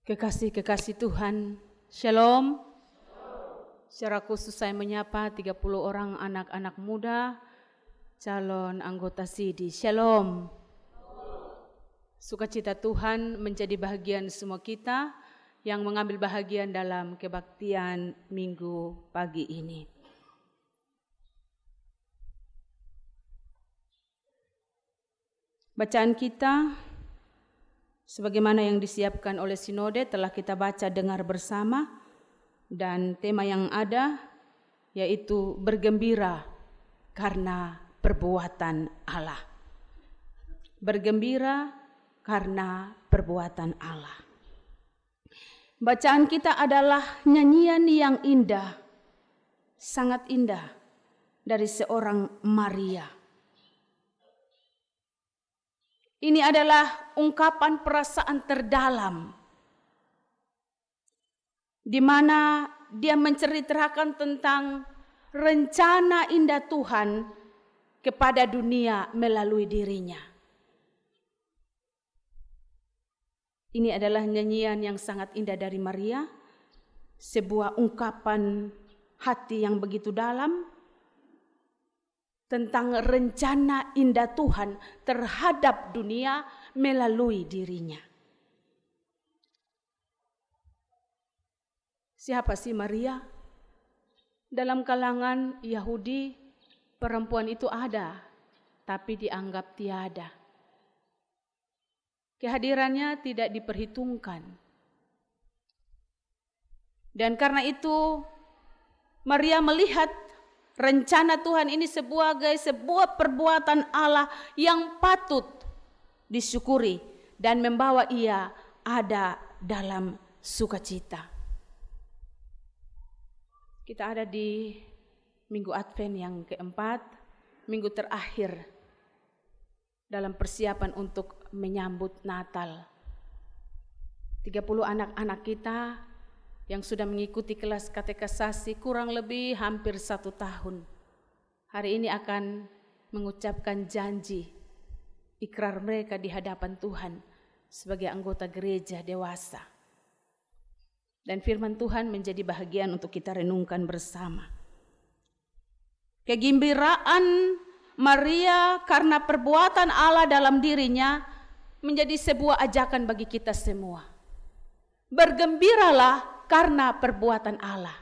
Kekasih-kekasih Tuhan, Shalom. Secara khusus saya menyapa 30 orang anak-anak muda, calon anggota SIDI. Shalom. Sukacita Tuhan menjadi bahagian semua kita yang mengambil bahagian dalam kebaktian minggu pagi ini. Bacaan kita sebagaimana yang disiapkan oleh Sinode telah kita baca dengar bersama, dan tema yang ada yaitu bergembira karena perbuatan Allah. Bergembira karena perbuatan Allah. Bacaan kita adalah nyanyian yang indah, sangat indah dari seorang Maria. Ini adalah ungkapan perasaan terdalam di mana dia menceritakan tentang rencana indah Tuhan kepada dunia melalui dirinya. Ini adalah nyanyian yang sangat indah dari Maria, sebuah ungkapan hati yang begitu dalam tentang rencana indah Tuhan terhadap dunia melalui dirinya. Siapa sih Maria? Dalam kalangan Yahudi, perempuan itu ada, tapi dianggap tiada. Kehadirannya tidak diperhitungkan. Dan karena itu, Maria melihat rencana Tuhan ini sebagai sebuah perbuatan Allah yang patut disyukuri dan membawa ia ada dalam sukacita. Kita ada di minggu Advent yang keempat, minggu terakhir dalam persiapan untuk menyambut Natal. 30 anak-anak kita yang sudah mengikuti kelas katekisasi kurang lebih hampir 1 tahun. Hari ini akan mengucapkan janji, ikrar mereka di hadapan Tuhan sebagai anggota gereja dewasa. Dan firman Tuhan menjadi bahagian untuk kita renungkan bersama. Kegembiraan Maria karena perbuatan Allah dalam dirinya menjadi sebuah ajakan bagi kita semua. Bergembiralah karena perbuatan Allah.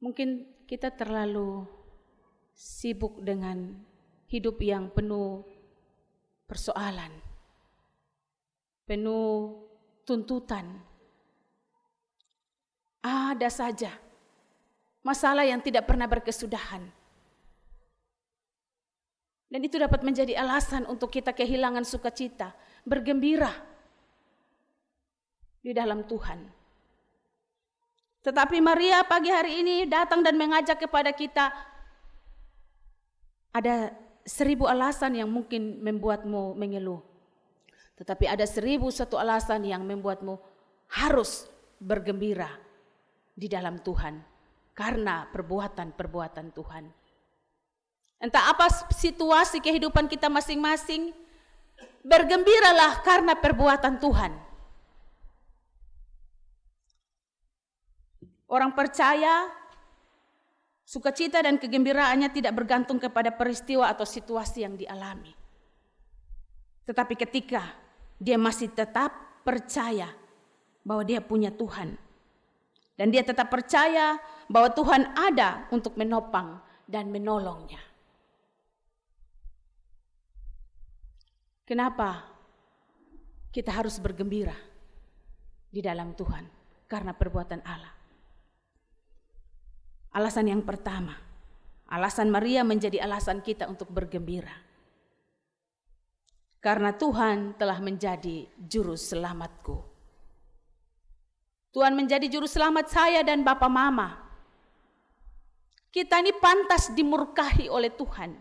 Mungkin kita terlalu sibuk dengan hidup yang penuh persoalan, penuh tuntutan. Ada saja masalah yang tidak pernah berkesudahan. Dan itu dapat menjadi alasan untuk kita kehilangan sukacita, bergembira di dalam Tuhan. Tetapi Maria pagi hari ini datang dan mengajak kepada kita, ada 1000 alasan yang mungkin membuatmu mengeluh. Tetapi ada 1001 alasan yang membuatmu harus bergembira di dalam Tuhan karena perbuatan-perbuatan Tuhan. Entah apa situasi kehidupan kita masing-masing, bergembiralah karena perbuatan Tuhan. Orang percaya, sukacita dan kegembiraannya tidak bergantung kepada peristiwa atau situasi yang dialami. Tetapi ketika dia masih tetap percaya bahwa dia punya Tuhan. Dan dia tetap percaya bahwa Tuhan ada untuk menopang dan menolongnya. Kenapa kita harus bergembira di dalam Tuhan? Karena perbuatan Allah. Alasan yang pertama, alasan Maria menjadi alasan kita untuk bergembira. Karena Tuhan telah menjadi juru selamatku. Tuhan menjadi juru selamat saya dan Bapa Mama. Kita ini pantas dimurkahi oleh Tuhan.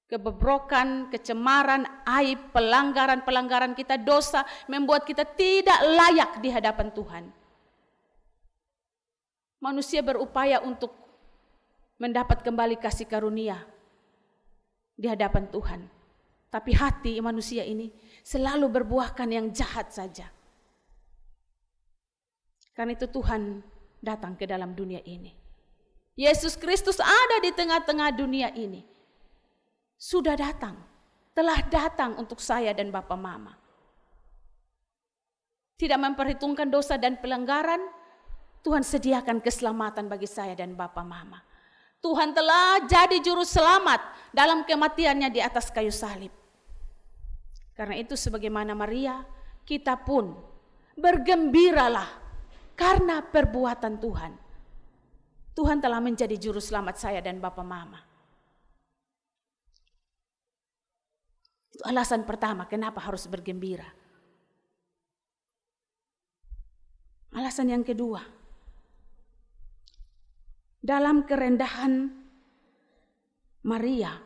Kebobrokan, kecemaran, aib, pelanggaran-pelanggaran kita, dosa membuat kita tidak layak di hadapan Tuhan. Manusia berupaya untuk mendapat kembali kasih karunia di hadapan Tuhan. Tapi hati manusia ini selalu berbuahkan yang jahat saja. Karena itu Tuhan datang ke dalam dunia ini. Yesus Kristus ada di tengah-tengah dunia ini. Sudah datang, telah datang untuk saya dan Bapa Mama. Tidak memperhitungkan dosa dan pelanggaran, Tuhan sediakan keselamatan bagi saya dan Bapa Mama. Tuhan telah jadi juru selamat dalam kematiannya di atas kayu salib. Karena itu sebagaimana Maria, kita pun bergembiralah karena perbuatan Tuhan. Tuhan telah menjadi juru selamat saya dan Bapa Mama. Itu alasan pertama kenapa harus bergembira. Alasan yang kedua, dalam kerendahan Maria,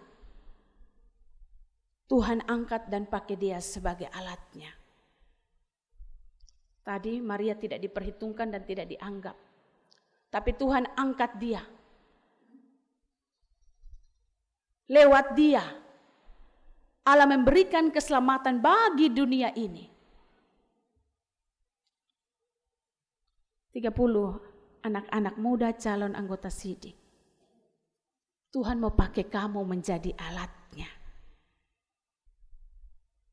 Tuhan angkat dan pakai dia sebagai alatnya. Tadi Maria tidak diperhitungkan dan tidak dianggap. Tapi Tuhan angkat dia. Lewat dia, Allah memberikan keselamatan bagi dunia ini. 30 anak-anak muda calon anggota SIDI. Tuhan mau pakai kamu menjadi alatnya.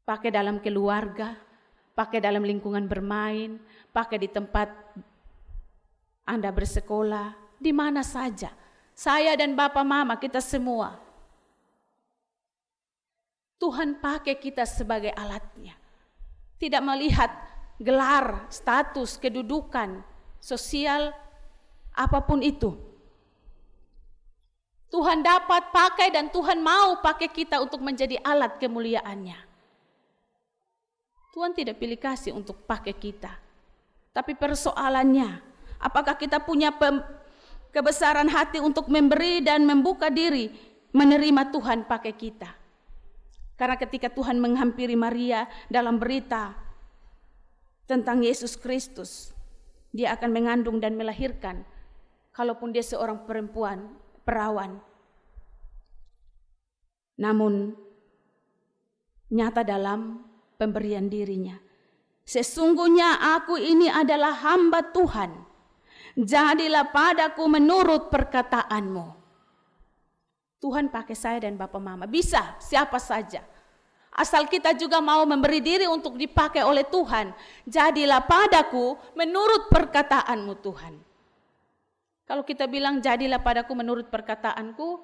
Pakai dalam keluarga, pakai dalam lingkungan bermain, pakai di tempat Anda bersekolah, di mana saja. Saya dan Bapa Mama, kita semua. Tuhan pakai kita sebagai alatnya. Tidak melihat gelar, status, kedudukan, sosial, apapun itu. Tuhan dapat pakai dan Tuhan mau pakai kita untuk menjadi alat kemuliaannya. Tuhan tidak pilih kasih untuk pakai kita. Tapi persoalannya, apakah kita punya kebesaran hati untuk memberi dan membuka diri menerima Tuhan pakai kita. Karena ketika Tuhan menghampiri Maria dalam berita tentang Yesus Kristus, dia akan mengandung dan melahirkan, kalaupun dia seorang perempuan, perawan. Namun, nyata dalam pemberian dirinya. Sesungguhnya aku ini adalah hamba Tuhan. Jadilah padaku menurut perkataanmu. Tuhan pakai saya dan Bapa Mama. Bisa, siapa saja. Asal kita juga mau memberi diri untuk dipakai oleh Tuhan. Jadilah padaku menurut perkataanmu Tuhan. Kalau kita bilang jadilah padaku menurut perkataanku,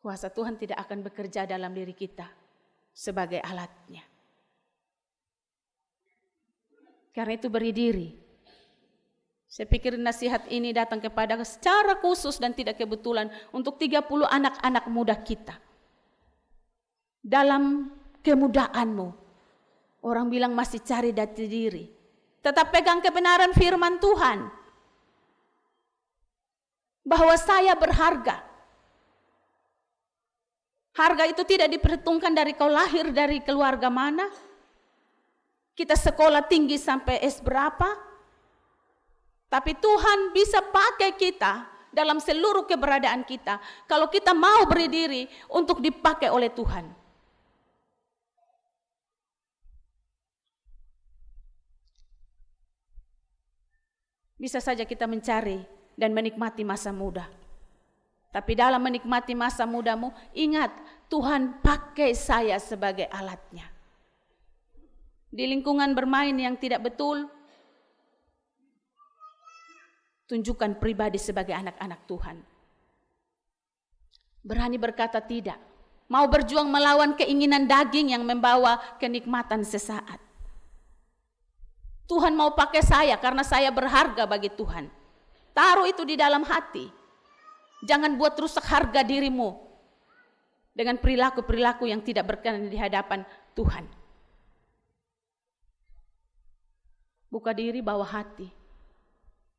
kuasa Tuhan tidak akan bekerja dalam diri kita sebagai alatnya. Karena itu beri diri. Saya pikir nasihat ini datang kepada secara khusus dan tidak kebetulan untuk 30 anak-anak muda kita. Dalam kemudaanmu, orang bilang masih cari jati diri. Tetap pegang kebenaran firman Tuhan. Bahwa saya berharga. Harga itu tidak diperhitungkan dari kau lahir dari keluarga mana. Kita sekolah tinggi sampai S berapa. Tapi Tuhan bisa pakai kita dalam seluruh keberadaan kita. Kalau kita mau beri diri untuk dipakai oleh Tuhan. Bisa saja kita mencari dan menikmati masa muda. Tapi dalam menikmati masa mudamu, ingat Tuhan pakai saya sebagai alatnya. Di lingkungan bermain yang tidak betul, tunjukkan pribadi sebagai anak-anak Tuhan. Berani berkata tidak. Mau berjuang melawan keinginan daging yang membawa kenikmatan sesaat. Tuhan mau pakai saya karena saya berharga bagi Tuhan. Taruh itu di dalam hati. Jangan buat rusak harga dirimu dengan perilaku-perilaku yang tidak berkenan di hadapan Tuhan. Buka diri, bawa hati.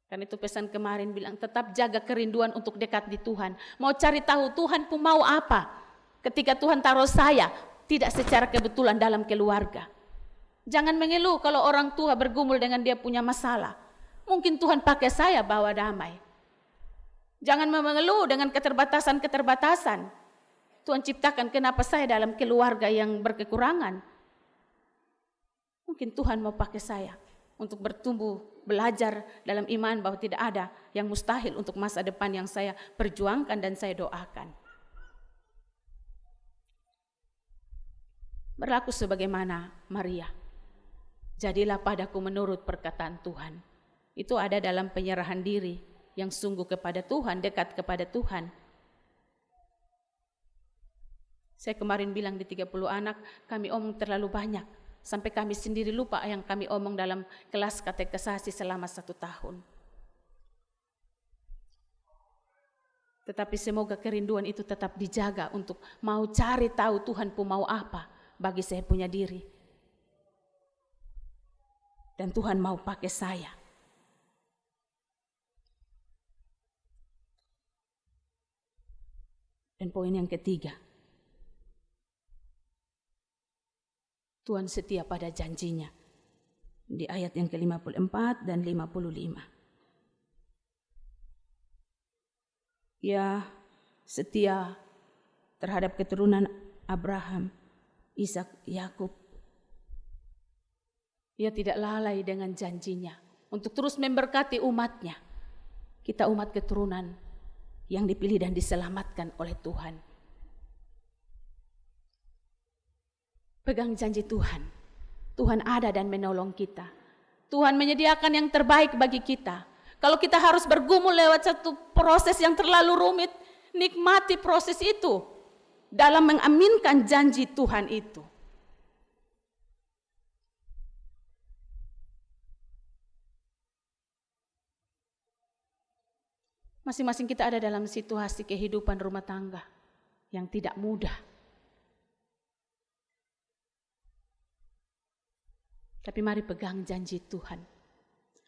Kan itu pesan kemarin bilang tetap jaga kerinduan untuk dekat di Tuhan. Mau cari tahu Tuhan pun mau apa. Ketika Tuhan taruh saya tidak secara kebetulan dalam keluarga. Jangan mengeluh kalau orang tua bergumul dengan dia punya masalah. Mungkin Tuhan pakai saya bawa damai. Jangan mengeluh dengan keterbatasan-keterbatasan. Tuhan ciptakan kenapa saya dalam keluarga yang berkekurangan. Mungkin Tuhan mau pakai saya untuk bertumbuh, belajar dalam iman bahwa tidak ada yang mustahil untuk masa depan yang saya perjuangkan dan saya doakan. Berlaku sebagaimana Maria. Jadilah padaku menurut perkataan Tuhan. Itu ada dalam penyerahan diri yang sungguh kepada Tuhan, dekat kepada Tuhan. Saya kemarin bilang di 30 anak, kami omong terlalu banyak. Sampai kami sendiri lupa yang kami omong dalam kelas katekesasi selama 1 tahun. Tetapi semoga kerinduan itu tetap dijaga untuk mau cari tahu Tuhan pun mau apa bagi saya punya diri. Dan Tuhan mau pakai saya. Dan poin yang ketiga, Tuhan setia pada janjinya. Di ayat yang ke-54 dan 55. Ia setia terhadap keturunan Abraham, Ishak, Yakub. Ia tidak lalai dengan janjinya untuk terus memberkati umatnya. Kita umat keturunan yang dipilih dan diselamatkan oleh Tuhan. Pegang janji Tuhan. Tuhan ada dan menolong kita. Tuhan menyediakan yang terbaik bagi kita. Kalau kita harus bergumul lewat satu proses yang terlalu rumit, nikmati proses itu dalam mengaminkan janji Tuhan itu. Masing-masing kita ada dalam situasi kehidupan rumah tangga yang tidak mudah. Tapi mari pegang janji Tuhan.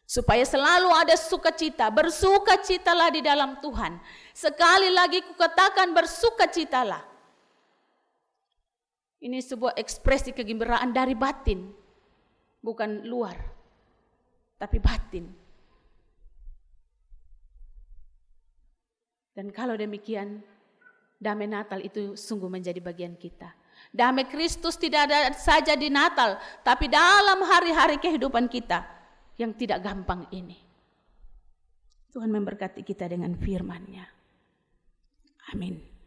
Supaya selalu ada sukacita, bersukacitalah di dalam Tuhan. Sekali lagi kukatakan bersukacitalah. Ini sebuah ekspresi kegembiraan dari batin. Bukan luar, tapi batin. Dan kalau demikian, damai Natal itu sungguh menjadi bagian kita. Damai Kristus tidak ada saja di Natal, tapi dalam hari-hari kehidupan kita yang tidak gampang ini. Tuhan memberkati kita dengan firman-Nya. Amin.